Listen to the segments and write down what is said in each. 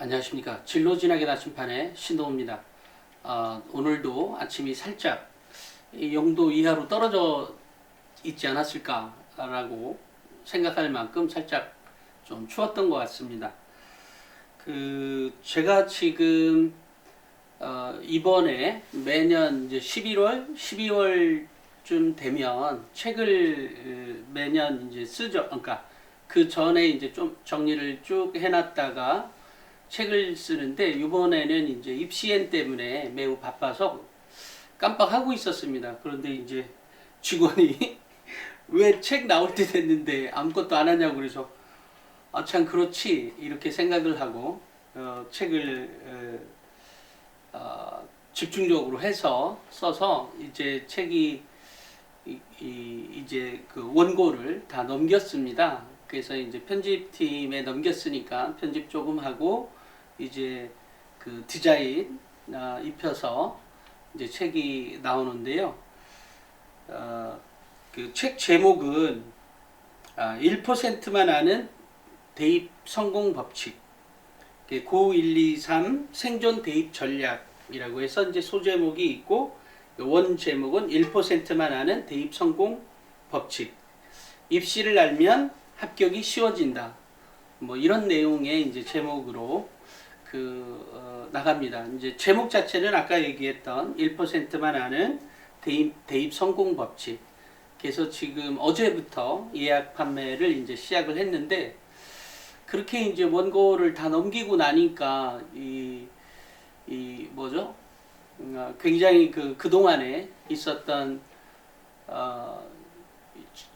안녕하십니까. 진로진학의 나침판의 신동호입니다. 오늘도 아침이 살짝 영도 이하로 떨어져 있지 않았을까라고 생각할 만큼 살짝 좀 추웠던 것 같습니다. 제가 지금 이번에 매년 이제 11월, 12월쯤 되면 책을 매년 이제 쓰죠. 그러니까 그 전에 이제 좀 정리를 쭉 해놨다가 책을 쓰는데, 이번에는 이제 입시엔 때문에 매우 바빠서 깜빡하고 있었습니다. 그런데 이제 직원이 왜 책 나올 때 됐는데 아무것도 안 하냐고 그래서 참 그렇지 이렇게 생각을 하고 책을 집중적으로 해서 써서 이제 책이 이제 그 원고를 다 넘겼습니다. 그래서 이제 편집팀에 넘겼으니까 편집 조금 하고 이제 그 디자인 입혀서 이제 책이 나오는데요. 그 책 제목은 1%만 아는 대입 성공 법칙, 고 1, 2, 3 생존 대입 전략이라고 해서 이제 소제목이 있고, 원 제목은 1%만 아는 대입 성공 법칙. 입시를 알면 합격이 쉬워진다. 뭐 이런 내용의 이제 제목으로 나갑니다. 이제 제목 자체는 아까 얘기했던 1%만 아는 대입 성공 법칙. 그래서 지금 어제부터 예약 판매를 이제 시작을 했는데, 그렇게 이제 원고를 다 넘기고 나니까 뭐죠? 굉장히 그동안에 있었던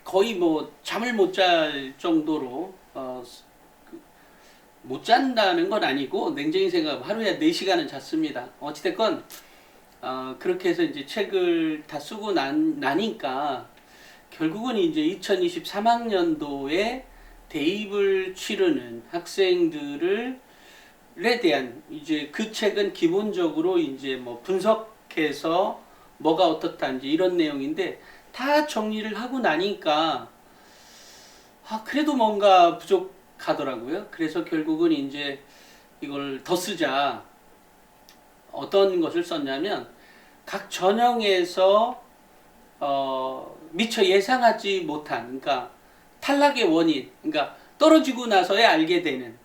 거의 뭐 잠을 못 잘 정도로 못 잔다는 건 아니고, 냉정히 생각하면 하루에 4시간은 잤습니다. 어찌됐건 그렇게 해서 이제 책을 다 쓰고 나니까 결국은 이제 2023학년도에 대입을 치르는 학생들에 대한 이제 그 책은 기본적으로 이제 뭐 분석해서 뭐가 어떻다는지 이런 내용인데, 다 정리를 하고 나니까 그래도 뭔가 부족하더라고요. 그래서 결국은 이제 이걸 더 쓰자. 어떤 것을 썼냐면, 각 전형에서 미처 예상하지 못한, 그러니까 탈락의 원인, 그러니까 떨어지고 나서야 알게 되는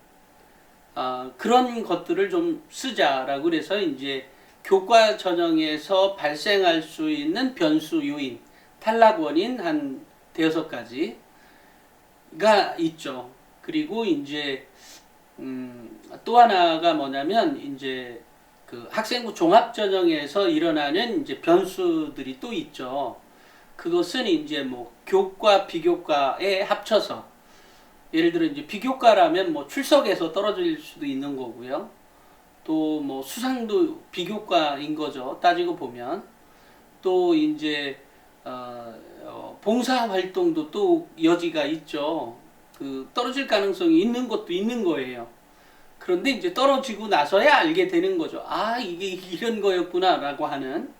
그런 것들을 좀 쓰자라고 그래서 이제 교과 전형에서 발생할 수 있는 변수 요인, 탈락 원인 한 5가지가 있죠. 그리고 이제 또 하나가 뭐냐면, 이제 그 학생부 종합 전형에서 일어나는 이제 변수들이 또 있죠. 그것은 이제 뭐 교과 비교과에 합쳐서, 예를 들어 이제 비교과라면 뭐 출석에서 떨어질 수도 있는 거고요. 또 뭐 수상도 비교과인 거죠. 따지고 보면. 또 이제 봉사 활동도 또 여지가 있죠. 떨어질 가능성이 있는 것도 있는 거예요. 그런데 이제 떨어지고 나서야 알게 되는 거죠. 이게 이런 거였구나라고 하는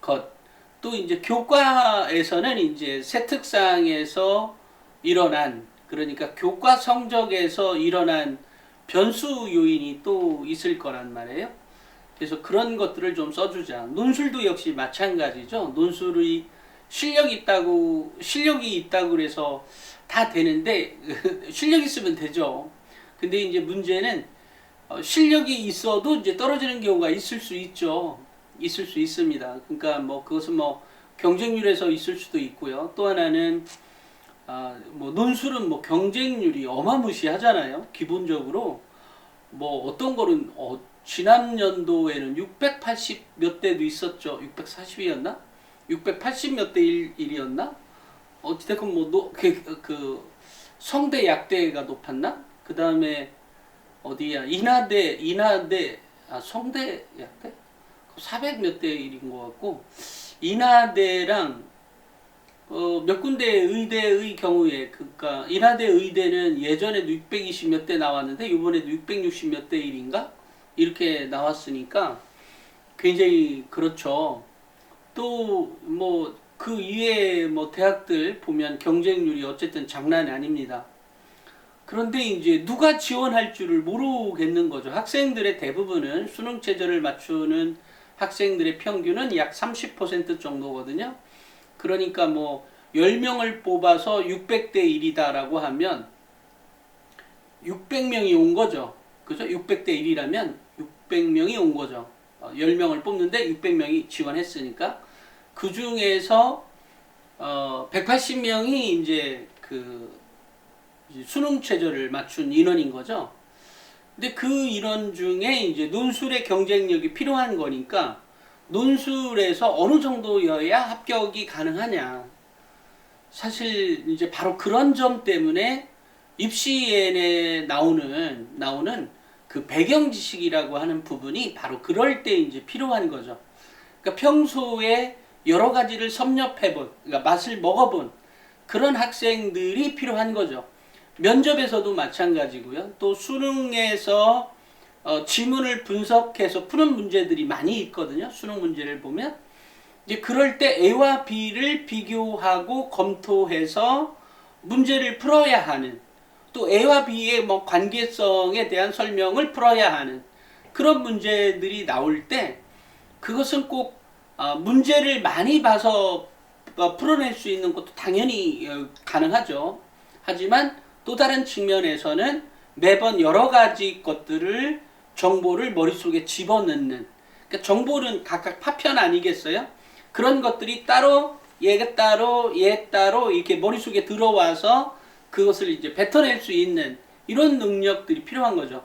것. 또 이제 교과에서는 이제 세특상에서 일어난, 그러니까 교과 성적에서 일어난 변수 요인이 또 있을 거란 말이에요. 그래서 그런 것들을 좀 써주자. 논술도 역시 마찬가지죠. 논술이 실력이 있다고 그래서 다 되는데 실력 있으면 되죠. 근데 이제 문제는 실력이 있어도 이제 떨어지는 경우가 있을 수 있죠. 있을 수 있습니다. 그러니까 뭐 그것은 뭐 경쟁률에서 있을 수도 있고요. 또 하나는 뭐 논술은 뭐 경쟁률이 어마무시하잖아요. 기본적으로 뭐 어떤 거는 지난 연도에는 680 몇 대도 있었죠. 640이었나? 680 몇 대 1이었나? 어찌됐건 뭐 성대 약대가 높았나? 그 다음에 어디야? 인하대 성대 약대? 400 몇 대 1인 것 같고, 인하대랑 몇 군데 의대의 경우에, 그러니까 인하대 의대는 예전에도 620 몇 대 나왔는데 이번에도 660 몇 대 1인가? 이렇게 나왔으니까 굉장히 그렇죠. 또 뭐 그 이외에 뭐 대학들 보면 경쟁률이 어쨌든 장난이 아닙니다. 그런데 이제 누가 지원할 줄을 모르겠는 거죠. 학생들의 대부분은 수능 최저를 맞추는 학생들의 평균은 약 30% 정도거든요. 그러니까 뭐 10명을 뽑아서 600대 1이다라고 하면 600명이 온 거죠. 그죠? 600대 1이라면 600명이 온 거죠. 10명을 뽑는데 600명이 지원했으니까 그 중에서 180명이 이제 그 수능 최저를 맞춘 인원인 거죠. 근데 그 인원 중에 이제 논술의 경쟁력이 필요한 거니까 논술에서 어느 정도여야 합격이 가능하냐. 사실 이제 바로 그런 점 때문에 입시에 나오는 그 배경 지식이라고 하는 부분이 바로 그럴 때 이제 필요한 거죠. 그러니까 평소에 여러 가지를 섭렵해본, 그러니까 맛을 먹어본 그런 학생들이 필요한 거죠. 면접에서도 마찬가지고요. 또 수능에서 지문을 분석해서 푸는 문제들이 많이 있거든요. 수능 문제를 보면 이제 그럴 때 A와 B를 비교하고 검토해서 문제를 풀어야 하는, 또 A와 B의 뭐 관계성에 대한 설명을 풀어야 하는 그런 문제들이 나올 때 그것은 꼭 문제를 많이 봐서 풀어낼 수 있는 것도 당연히 가능하죠. 하지만 또 다른 측면에서는 매번 여러 가지 것들을 정보를 머릿속에 집어넣는, 그러니까 정보는 각각 파편 아니겠어요? 그런 것들이 따로 얘가 따로 얘 따로 이렇게 머릿속에 들어와서 그것을 이제 뱉어낼 수 있는 이런 능력들이 필요한 거죠.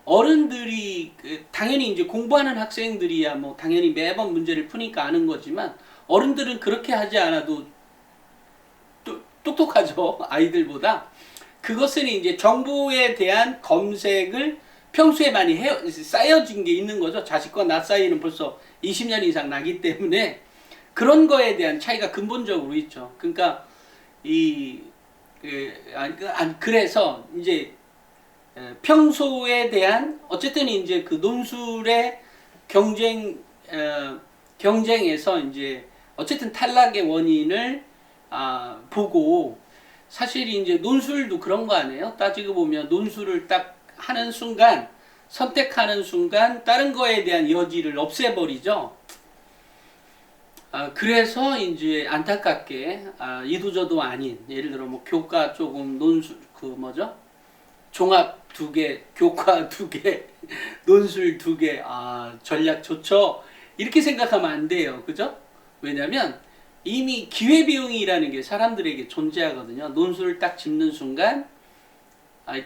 어른들이 당연히 이제 공부하는 학생들이야 뭐 당연히 매번 문제를 푸니까 아는 거지만 어른들은 그렇게 하지 않아도 똑똑하죠. 아이들보다. 그것은 이제 정보에 대한 검색을 평소에 많이 쌓여진 게 있는 거죠. 자식과 나 사이는 벌써 20년 이상 나기 때문에 그런 거에 대한 차이가 근본적으로 있죠. 그러니까 그래서 이제 평소에 대한 어쨌든 이제 그 논술의 경쟁에서 이제 어쨌든 탈락의 원인을 보고, 사실 이제 논술도 그런 거 아니에요? 따지고 보면 논술을 딱 하는 순간, 선택하는 순간 다른 거에 대한 여지를 없애버리죠. 그래서 이제 안타깝게 이도저도 아닌, 예를 들어 뭐 교과 조금 논술 종합 2개, 교과 2개, 논술 2개, 전략 좋죠. 이렇게 생각하면 안 돼요. 그죠? 왜냐면 이미 기회비용이라는 게 사람들에게 존재하거든요. 논술을 딱 짚는 순간,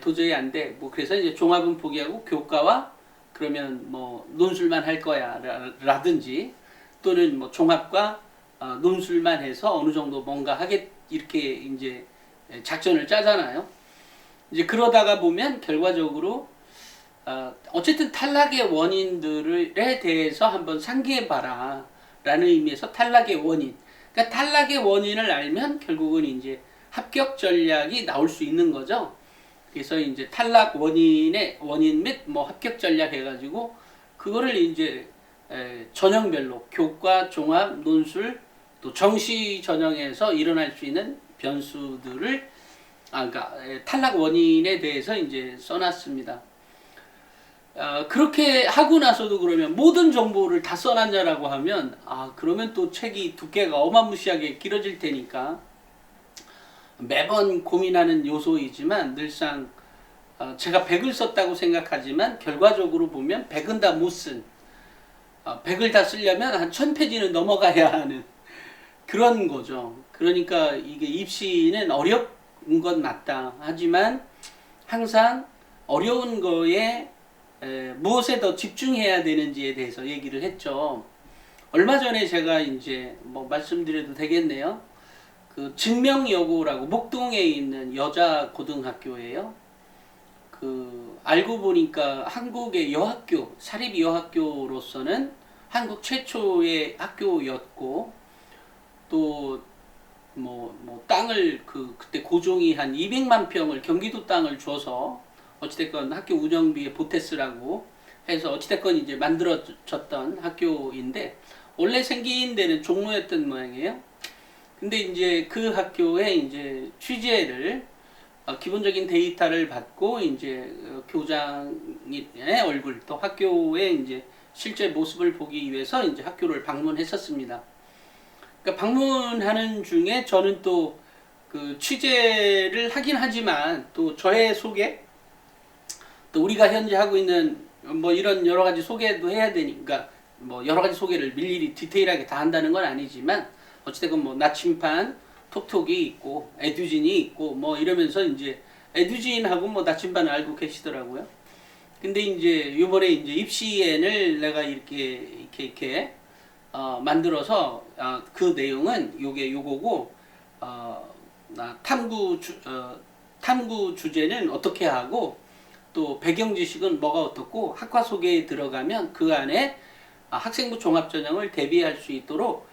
도저히 안 돼. 뭐, 그래서 이제 종합은 포기하고 교과와 그러면 뭐, 논술만 할 거야. 라든지, 또는 뭐, 종합과 논술만 해서 어느 정도 뭔가 이렇게 이제 작전을 짜잖아요. 이제 그러다가 보면 결과적으로 어쨌든 탈락의 원인들에 대해서 한번 상기해봐라 라는 의미에서 탈락의 원인, 그러니까 탈락의 원인을 알면 결국은 이제 합격 전략이 나올 수 있는 거죠. 그래서 이제 탈락 원인 및 뭐 합격 전략 해가지고 그거를 이제 전형별로 교과, 종합, 논술, 또 정시 전형에서 일어날 수 있는 변수들을 그러니까 탈락 원인에 대해서 이제 써놨습니다. 그렇게 하고 나서도 그러면 모든 정보를 다 써놨냐라고 하면 그러면 또 책이 두께가 어마무시하게 길어질 테니까 매번 고민하는 요소이지만 늘상 제가 100을 썼다고 생각하지만 결과적으로 보면 100은 다 못 쓴, 100을 다 쓰려면 한 1000페이지는 넘어가야 하는 그런 거죠. 그러니까 이게 입시는 어려운 건 맞다. 하지만 항상 어려운 거에 무엇에 더 집중해야 되는지에 대해서 얘기를 했죠. 얼마 전에 제가 이제 뭐 말씀드려도 되겠네요. 그 증명여고라고 목동에 있는 여자 고등학교예요. 그 알고 보니까 한국의 여학교, 사립 여학교로서는 한국 최초의 학교였고, 또 뭐 땅을 그때 고종이 한 200만 평을 경기도 땅을 줘서 어찌됐건 학교 운영비에 보태쓰라고 해서 어찌됐건 이제 만들어졌던 학교인데 원래 생긴 데는 종로였던 모양이에요. 근데 이제 그 학교에 이제 취재를 기본적인 데이터를 받고 이제 교장의 얼굴 또 학교의 이제 실제 모습을 보기 위해서 이제 학교를 방문했었습니다. 그러니까 방문하는 중에 저는 또 그 취재를 하긴 하지만 또 저의 소개 또 우리가 현재 하고 있는 뭐 이런 여러 가지 소개도 해야 되니까 뭐 여러 가지 소개를 일일이 디테일하게 다 한다는 건 아니지만 어찌됐건 뭐 나침반 톡톡이 있고 에듀진이 있고 뭐 이러면서 이제 에듀진하고 뭐 나침반을 알고 계시더라고요. 근데 이제 요번에 이제 입시엔을 내가 이렇게 만들어서 그 내용은 요거고 탐구 주제는 어떻게 하고 또 배경 지식은 뭐가 어떻고 학과 소개에 들어가면 그 안에 학생부 종합전형을 대비할 수 있도록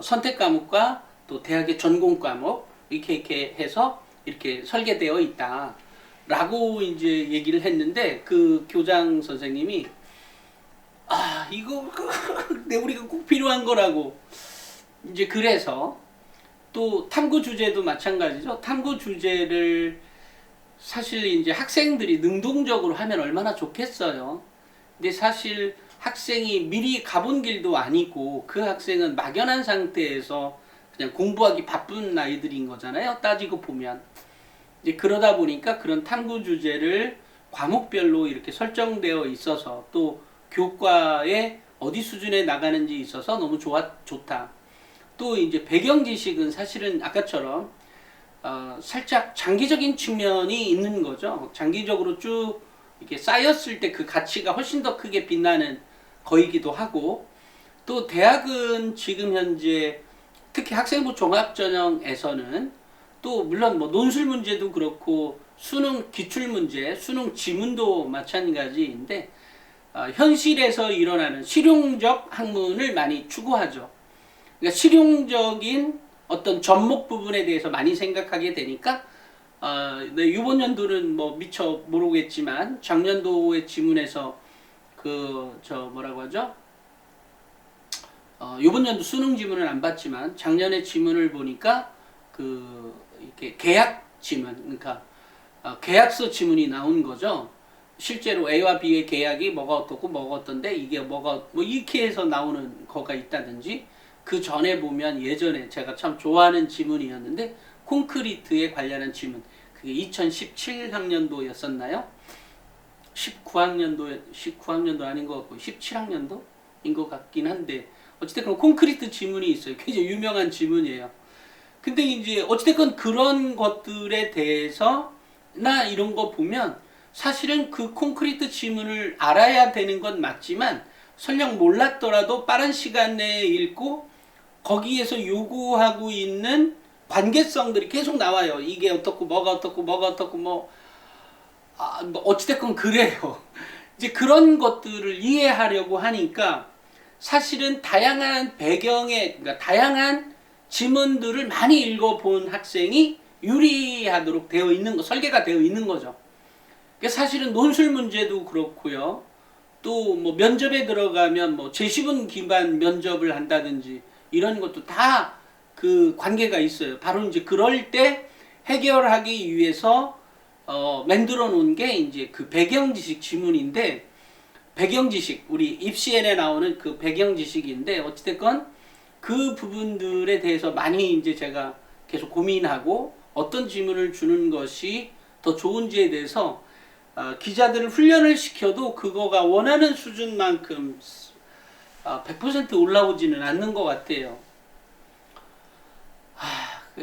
선택 과목과 또 대학의 전공 과목 이렇게 해서 이렇게 설계되어 있다라고 이제 얘기를 했는데 그 교장 선생님이 이거 우리가 꼭 필요한 거라고 이제 그래서 또 탐구 주제도 마찬가지죠. 탐구 주제를 사실 이제 학생들이 능동적으로 하면 얼마나 좋겠어요. 근데 사실 학생이 미리 가본 길도 아니고 그 학생은 막연한 상태에서 그냥 공부하기 바쁜 아이들인 거잖아요. 따지고 보면. 이제 그러다 보니까 그런 탐구 주제를 과목별로 이렇게 설정되어 있어서 또 교과에 어디 수준에 나가는지 있어서 너무 좋다. 또 이제 배경 지식은 사실은 아까처럼 살짝 장기적인 측면이 있는 거죠. 장기적으로 쭉 이렇게 쌓였을 때 그 가치가 훨씬 더 크게 빛나는 거이기도 하고 또 대학은 지금 현재 특히 학생부 종합전형에서는 또 물론 뭐 논술 문제도 그렇고 수능 기출문제, 수능 지문도 마찬가지인데 현실에서 일어나는 실용적 학문을 많이 추구하죠. 그러니까 실용적인 어떤 접목 부분에 대해서 많이 생각하게 되니까 이번 연도는 뭐 미처 모르겠지만 작년도의 지문에서 뭐라고 하죠? 이번 연도 수능 지문은 안 봤지만 작년의 지문을 보니까 이렇게 계약 지문, 그러니까 계약서 지문이 나온 거죠. 실제로 A와 B의 계약이 뭐가 어떻고 뭐가 어떤데 이게 뭐가 뭐 이렇게 해서 나오는 거가 있다든지 그 전에 보면 예전에 제가 참 좋아하는 지문이었는데 콘크리트에 관련한 지문 그게 2017학년도였었나요? 19학년도 아닌 것 같고 17학년도인 것 같긴 한데 어찌됐건 콘크리트 지문이 있어요. 굉장히 유명한 지문이에요. 근데 이제 어찌됐건 그런 것들에 대해서 나 이런 거 보면 사실은 그 콘크리트 지문을 알아야 되는 건 맞지만 설령 몰랐더라도 빠른 시간 내에 읽고 거기에서 요구하고 있는 관계성들이 계속 나와요. 이게 어떻고 뭐가 어떻고 뭐가 어떻고 뭐 어찌됐건 그래요. 이제 그런 것들을 이해하려고 하니까 사실은 다양한 그러니까 다양한 지문들을 많이 읽어본 학생이 유리하도록 되어 있는 설계가 되어 있는 거죠. 그러니까 사실은 논술 문제도 그렇고요. 또 뭐 면접에 들어가면 뭐 제시문 기반 면접을 한다든지 이런 것도 다 그 관계가 있어요. 바로 이제 그럴 때 해결하기 위해서 만들어 놓은 게 이제 그 배경 지식 지문인데 배경 지식 우리 입시엔에 나오는 그 배경 지식인데 어찌됐건 그 부분들에 대해서 많이 이제 제가 계속 고민하고 어떤 지문을 주는 것이 더 좋은지에 대해서 기자들을 훈련을 시켜도 그거가 원하는 수준만큼 100% 올라오지는 않는 것 같아요.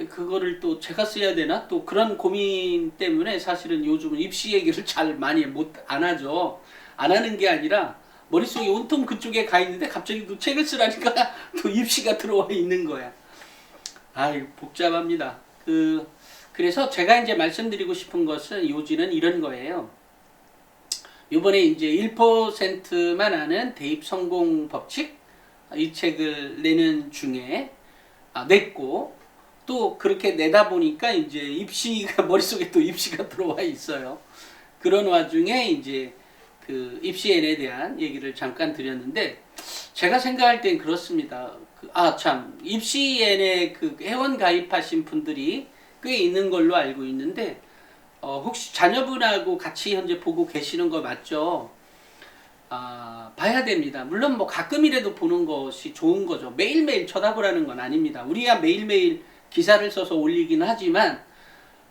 그거를 또 제가 써야 되나? 또 그런 고민 때문에 사실은 요즘은 입시 얘기를 잘 많이 안 하죠. 안 하는 게 아니라 머릿속에 온통 그쪽에 가 있는데 갑자기 또 책을 쓰라니까 또 입시가 들어와 있는 거야. 복잡합니다. 그래서 제가 이제 말씀드리고 싶은 것은 요지는 이런 거예요. 이번에 이제 1%만 아는 대입 성공 법칙 이 책을 내는 중에 냈고 또 그렇게 내다 보니까 이제 입시가 머릿속에 또 입시가 들어와 있어요. 그런 와중에 이제 그 입시엔에 대한 얘기를 잠깐 드렸는데 제가 생각할 땐 그렇습니다. 참 입시엔에 그 회원 가입하신 분들이 꽤 있는 걸로 알고 있는데 혹시 자녀분하고 같이 현재 보고 계시는 거 맞죠? 봐야 됩니다. 물론 뭐 가끔이라도 보는 것이 좋은 거죠. 매일매일 쳐다보라는 건 아닙니다. 우리야 매일매일 기사를 써서 올리긴 하지만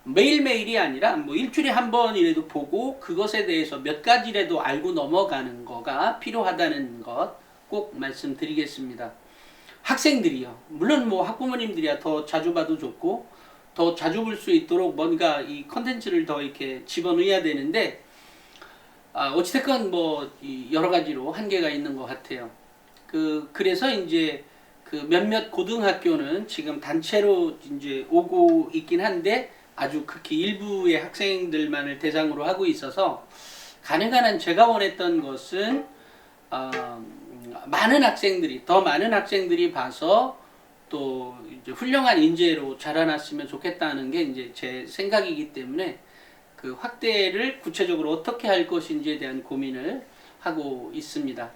매일매일이 아니라 뭐 일주일에 한 번이라도 보고 그것에 대해서 몇 가지라도 알고 넘어가는 거가 필요하다는 것 꼭 말씀드리겠습니다. 학생들이요. 물론 뭐 학부모님들이야 더 자주 봐도 좋고 더 자주 볼 수 있도록 뭔가 이 컨텐츠를 더 이렇게 집어넣어야 되는데 어찌됐건 뭐 여러 가지로 한계가 있는 것 같아요. 그래서 이제 그 몇몇 고등학교는 지금 단체로 이제 오고 있긴 한데 아주 극히 일부의 학생들만을 대상으로 하고 있어서 가능한 한 제가 원했던 것은 더 많은 학생들이 봐서 또 이제 훌륭한 인재로 자라났으면 좋겠다는 게 이제 제 생각이기 때문에 그 확대를 구체적으로 어떻게 할 것인지에 대한 고민을 하고 있습니다.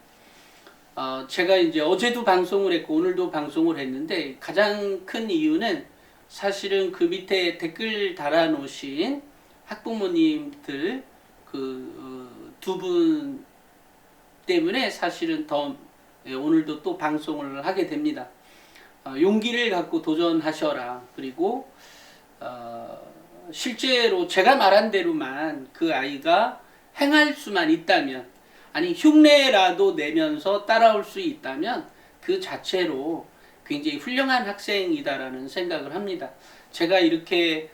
제가 이제 어제도 방송을 했고 오늘도 방송을 했는데 가장 큰 이유는 사실은 그 밑에 댓글 달아놓으신 학부모님들 두 분 때문에 사실은 더 오늘도 또 방송을 하게 됩니다. 용기를 갖고 도전하셔라. 그리고 실제로 제가 말한 대로만 그 아이가 행할 수만 있다면, 아니 흉내라도 내면서 따라올 수 있다면 그 자체로 굉장히 훌륭한 학생이다라는 생각을 합니다. 제가 이렇게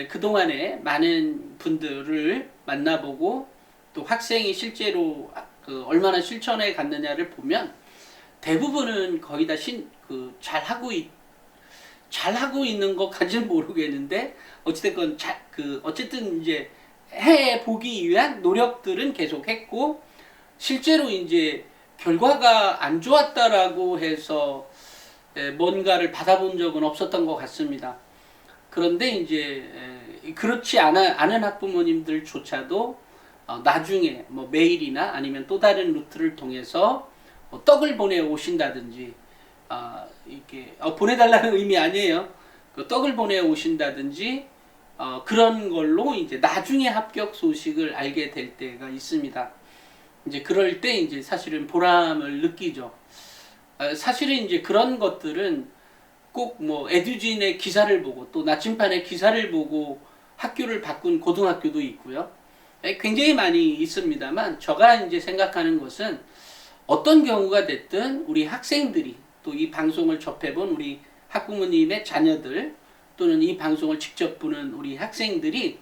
그동안에 많은 분들을 만나보고 또 학생이 실제로 얼마나 실천해 갔느냐를 보면 대부분은 거의 다 잘하고 있는 것까지는 모르겠는데 어찌됐건 어쨌든 이제 해 보기 위한 노력들은 계속했고 실제로 이제 결과가 안 좋았다라고 해서 뭔가를 받아본 적은 없었던 것 같습니다. 그런데 이제 그렇지 않은 학부모님들조차도 나중에 뭐 메일이나 아니면 또 다른 루트를 통해서 뭐 떡을 보내 오신다든지 이렇게 보내달라는 의미 아니에요. 그 떡을 보내 오신다든지 그런 걸로 이제 나중에 합격 소식을 알게 될 때가 있습니다. 이제 그럴 때 이제 사실은 보람을 느끼죠. 사실은 이제 그런 것들은 꼭 뭐 에듀진의 기사를 보고 또 나침판의 기사를 보고 학교를 바꾼 고등학교도 있고요. 굉장히 많이 있습니다만 제가 이제 생각하는 것은 어떤 경우가 됐든 우리 학생들이 또 이 방송을 접해본 우리 학부모님의 자녀들 또는 이 방송을 직접 보는 우리 학생들이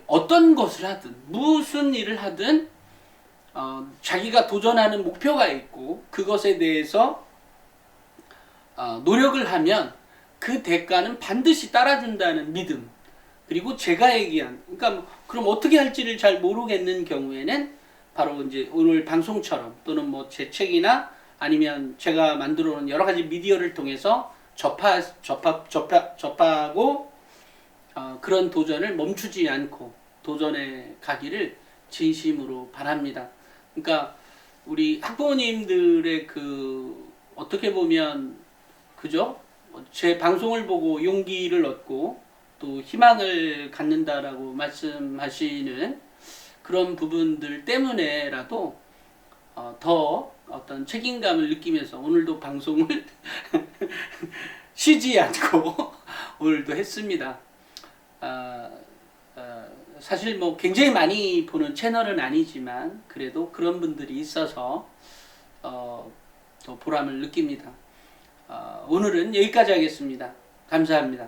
어떤 것을 하든 무슨 일을 하든 자기가 도전하는 목표가 있고 그것에 대해서 노력을 하면 그 대가는 반드시 따라준다는 믿음, 그리고 제가 얘기한 그러니까 그럼 어떻게 할지를 잘 모르겠는 경우에는 바로 이제 오늘 방송처럼 또는 뭐 제 책이나 아니면 제가 만들어 놓은 여러 가지 미디어를 통해서 접하고 그런 도전을 멈추지 않고 도전해 가기를 진심으로 바랍니다. 그러니까 우리 학부모님들의 어떻게 보면 그죠? 제 방송을 보고 용기를 얻고 또 희망을 갖는다라고 말씀하시는 그런 부분들 때문에라도 더 어떤 책임감을 느끼면서 오늘도 방송을 쉬지 않고 오늘도 했습니다. 사실 뭐 굉장히 많이 보는 채널은 아니지만 그래도 그런 분들이 있어서 더 보람을 느낍니다. 오늘은 여기까지 하겠습니다. 감사합니다.